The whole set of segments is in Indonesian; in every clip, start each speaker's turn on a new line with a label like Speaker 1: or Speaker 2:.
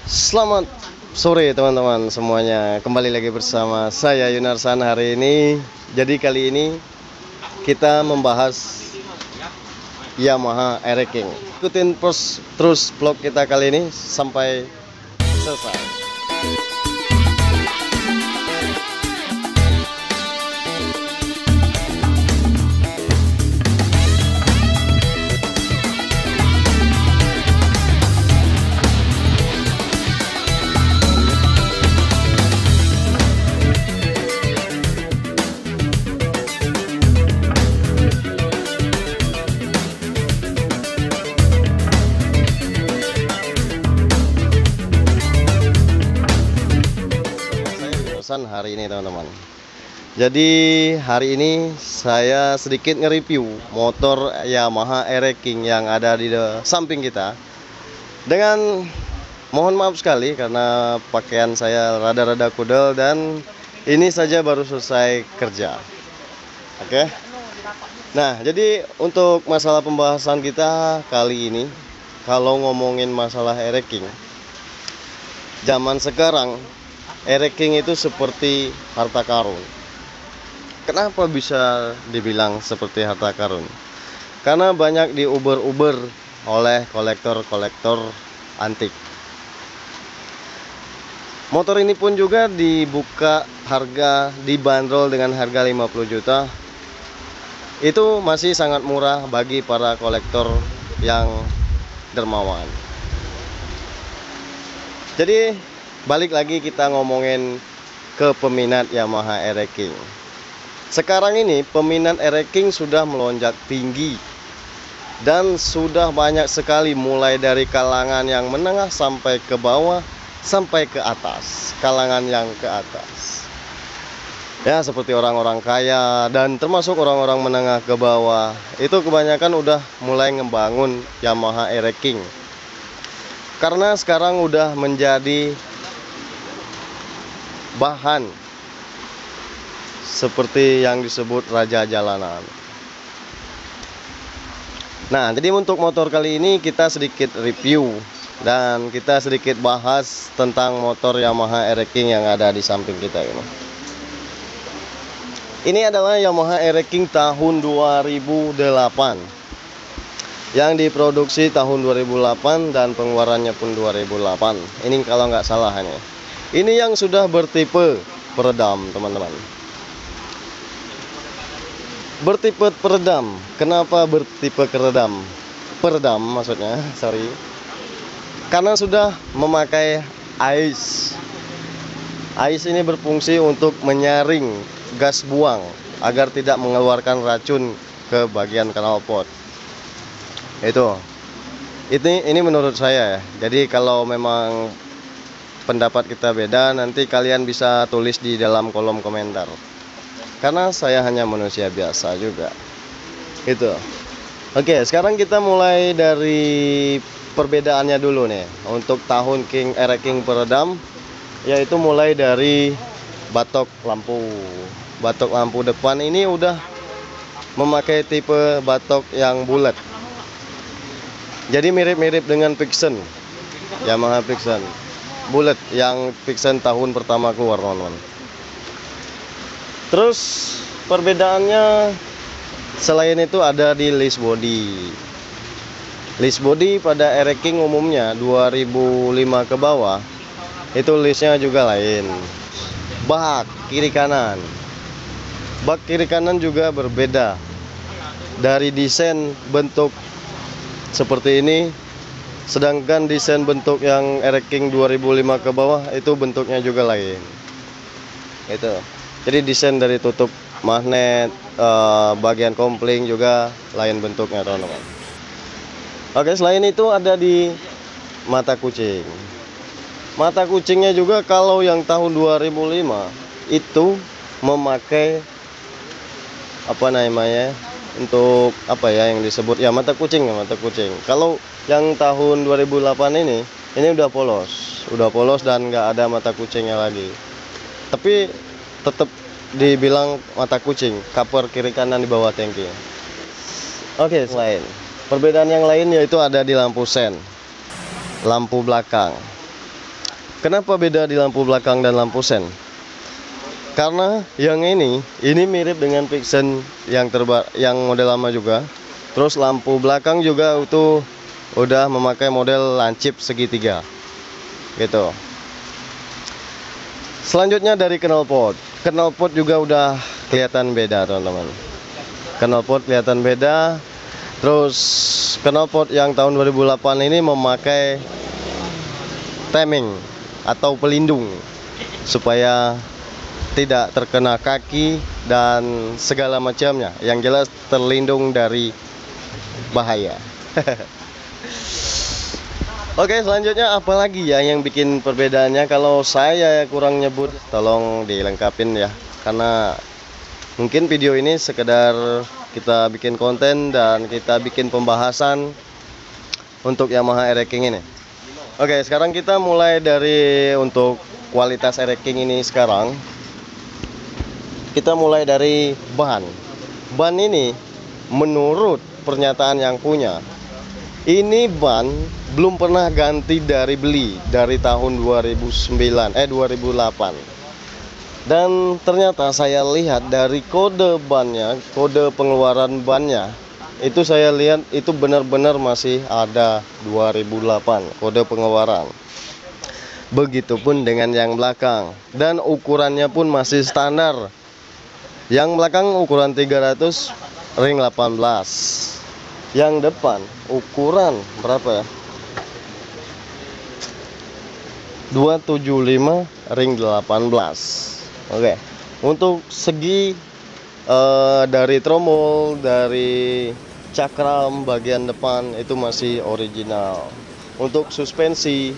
Speaker 1: Selamat sore teman-teman semuanya. Kembali lagi bersama saya Yunarsan hari ini. Jadi kali ini kita membahas Yamaha Aero King. Ikutin terus vlog kita kali ini sampai selesai. Hari ini teman-teman. Jadi hari ini saya sedikit nge-review motor Yamaha Aero King yang ada di samping kita. Dengan mohon maaf sekali karena pakaian saya rada-rada kudel dan ini saja baru selesai kerja. Oke. Nah, jadi untuk masalah pembahasan kita kali ini, kalau ngomongin masalah Aero King, zaman sekarang Aero King itu seperti harta karun. Kenapa bisa dibilang seperti harta karun? Karena banyak diuber-uber oleh kolektor-kolektor antik. Motor ini pun juga dibuka harga, dibanderol dengan harga 50 juta. Itu masih sangat murah bagi para kolektor yang dermawan. Jadi balik lagi kita ngomongin ke peminat Yamaha Aero King. Sekarang ini peminat Aero King sudah melonjak tinggi dan sudah banyak sekali, mulai dari kalangan yang menengah sampai ke bawah sampai ke atas, kalangan yang ke atas. Ya, seperti orang-orang kaya dan termasuk orang-orang menengah ke bawah. Itu kebanyakan udah mulai ngebangun Yamaha Aero King. Karena sekarang udah menjadi bahan seperti yang disebut raja jalanan. Nah, jadi untuk motor kali ini kita sedikit review dan kita sedikit bahas tentang motor Yamaha Aero King yang ada di samping kita ini. Ini adalah Yamaha Aero King tahun 2008 yang diproduksi tahun 2008 dan pengeluarannya pun 2008. Ini kalau nggak salah ini. Ini yang sudah bertipe peredam, teman-teman. Bertipe peredam. Kenapa bertipe peredam? Peredam maksudnya, sorry. Karena sudah memakai AIS. AIS ini berfungsi untuk menyaring gas buang agar tidak mengeluarkan racun ke bagian knalpot. Ini menurut saya ya. Jadi kalau memang pendapat kita beda, nanti kalian bisa tulis di dalam kolom komentar. Karena saya hanya manusia biasa juga. Gitu. Oke, sekarang kita mulai dari perbedaannya dulu nih. Untuk tahun Aero King peredam, yaitu mulai dari batok lampu. Batok lampu depan ini udah memakai tipe batok yang bulat. Jadi mirip-mirip dengan Vixen, Yamaha Vixen bulat yang Vixen tahun pertama keluar, teman-teman. Terus perbedaannya selain itu ada di list body. List body pada Aero King umumnya 2005 ke bawah itu listnya juga lain. Bak kiri kanan. Bak kiri kanan juga berbeda. Dari desain bentuk seperti ini. Sedangkan desain bentuk yang Aero King 2005 ke bawah itu bentuknya juga lain. Itu. Jadi desain dari tutup magnet, bagian kopling juga lain bentuknya, teman-teman. Oke, selain itu ada di mata kucing. Mata kucingnya juga kalau yang tahun 2005 itu memakai apa namanya? Untuk apa ya yang disebut ya mata kucing. Kalau yang tahun 2008 ini udah polos dan nggak ada mata kucingnya lagi. Tapi tetap dibilang mata kucing, cover kiri kanan di bawah tangki. Oke, selain perbedaan yang lain yaitu ada di lampu sen. lampu belakang. Kenapa beda di lampu belakang dan lampu sen? Karena yang ini mirip dengan Vixen yang model lama juga. Terus lampu belakang juga itu udah memakai model lancip segitiga gitu. Selanjutnya dari knalpot. Knalpot juga udah kelihatan beda, teman-teman. Knalpot kelihatan beda. Terus knalpot yang tahun 2008 ini memakai timing atau pelindung supaya tidak terkena kaki dan segala macamnya. Yang jelas terlindung dari bahaya. Oke, selanjutnya apalagi ya yang bikin perbedaannya? Kalau saya kurang nyebut, tolong dilengkapin ya, karena mungkin video ini sekedar kita bikin konten dan kita bikin pembahasan untuk Yamaha Air King ini. Oke, sekarang kita mulai dari untuk kualitas Air King ini. Sekarang kita mulai dari ban. Ban ini menurut pernyataan yang punya, ini ban belum pernah ganti dari beli dari tahun 2008. Dan ternyata saya lihat dari kode bannya, kode pengeluaran bannya, itu saya lihat itu benar-benar masih ada 2008 kode pengeluaran. Begitupun dengan yang belakang, dan ukurannya pun masih standar. Yang belakang ukuran 300 ring 18. Yang depan ukuran berapa ya? 275 ring 18. Oke. Untuk segi dari tromol, dari cakram bagian depan itu masih original. Untuk suspensi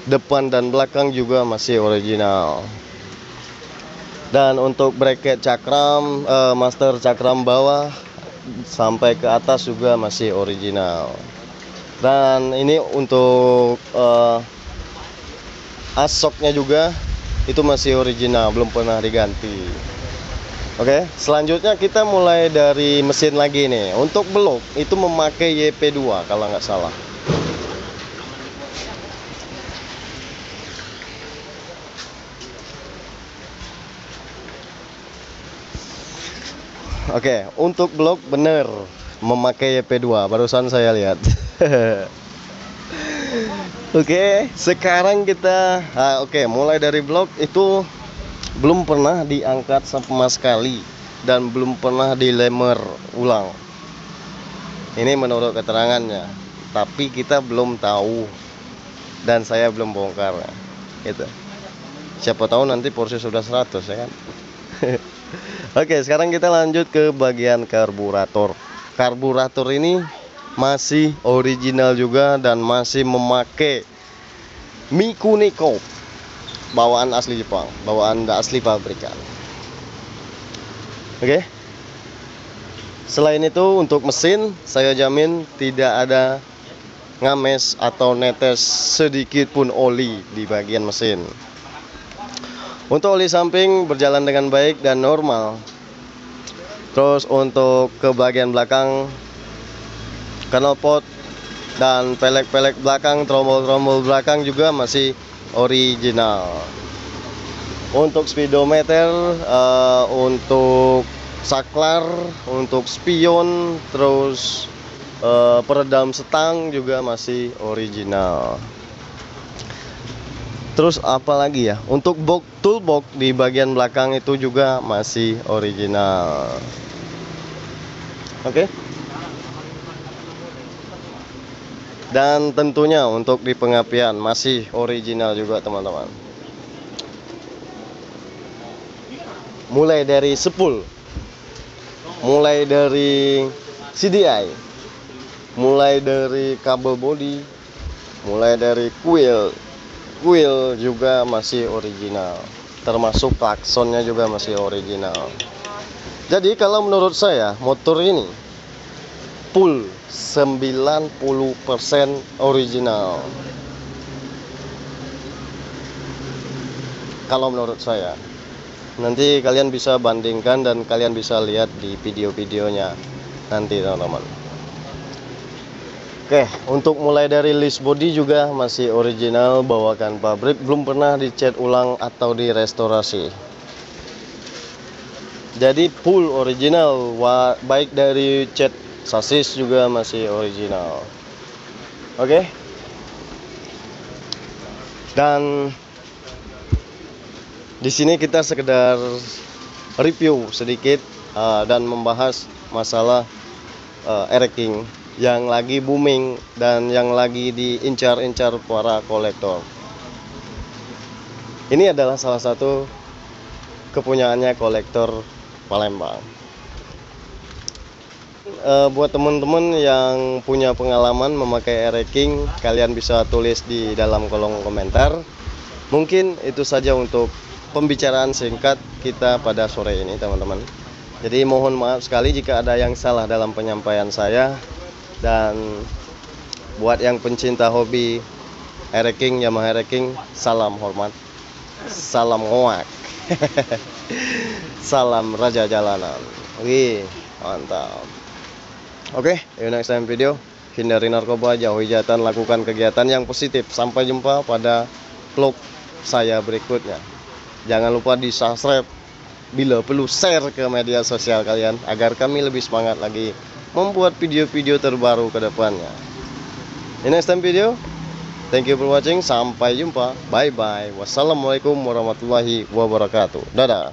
Speaker 1: depan dan belakang juga masih original. Dan untuk bracket cakram, master cakram bawah sampai ke atas juga masih original. Dan ini untuk asoknya juga itu masih original, belum pernah diganti. Oke, selanjutnya kita mulai dari mesin lagi nih. Untuk blok itu memakai YP2 kalau nggak salah. Oke, untuk blok bener memakai YP2, barusan saya lihat. Oke, sekarang kita mulai dari blok itu belum pernah diangkat sama sekali dan belum pernah dilemer ulang. Ini menurut keterangannya, tapi kita belum tahu dan saya belum bongkar gitu. Siapa tahu nanti Porsche sudah 100 ya kan. Oke, sekarang kita lanjut ke bagian karburator. Karburator ini masih original juga dan masih memakai Mikuniko, bawaan asli Jepang, bawaan asli pabrikan. Oke. Selain itu untuk mesin saya jamin tidak ada ngames atau netes sedikit pun oli di bagian mesin. Untuk oli samping berjalan dengan baik dan normal. Terus untuk ke bagian belakang, knalpot dan pelek-pelek belakang, trommel-trommel belakang juga masih original. Untuk speedometer, untuk saklar, untuk spion, terus peredam setang juga masih original. Terus apa lagi ya? Untuk toolbox di bagian belakang itu juga masih original. Oke. Dan tentunya untuk di pengapian masih original juga, teman-teman. Mulai dari spool, mulai dari CDI, mulai dari kabel bodi, mulai dari kuil juga masih original, termasuk klaksonnya juga masih original. Jadi kalau menurut saya motor ini full 90% original. Kalau menurut saya, nanti kalian bisa bandingkan dan kalian bisa lihat di video-videonya nanti, teman-teman. Oke, untuk mulai dari list body juga masih original, bawakan pabrik, belum pernah dicat ulang atau direstorasi. Jadi full original, baik dari cat sasis juga masih original. Oke. Dan di sini kita sekedar review sedikit dan membahas masalah ereking yang lagi booming dan yang lagi diincar-incar para kolektor. Ini adalah salah satu kepunyaannya kolektor Palembang. Buat teman-teman yang punya pengalaman memakai ereking, kalian bisa tulis di dalam kolom komentar. Mungkin itu saja untuk pembicaraan singkat kita pada sore ini, teman-teman. Jadi mohon maaf sekali jika ada yang salah dalam penyampaian saya. Dan buat yang pencinta hobi ereking, Yamaha ereking, salam hormat, salam ngoak, salam raja jalanan. Wih, mantap. Oke, see you next time video. Hindari narkoba, jauhi kejahatan, lakukan kegiatan yang positif. Sampai jumpa pada vlog saya berikutnya. Jangan lupa di subscribe, bila perlu share ke media sosial kalian agar kami lebih semangat lagi membuat video-video terbaru ke depannya. In next time video, thank you for watching. Sampai jumpa. Bye bye. Wassalamualaikum warahmatullahi wabarakatuh. Dadah.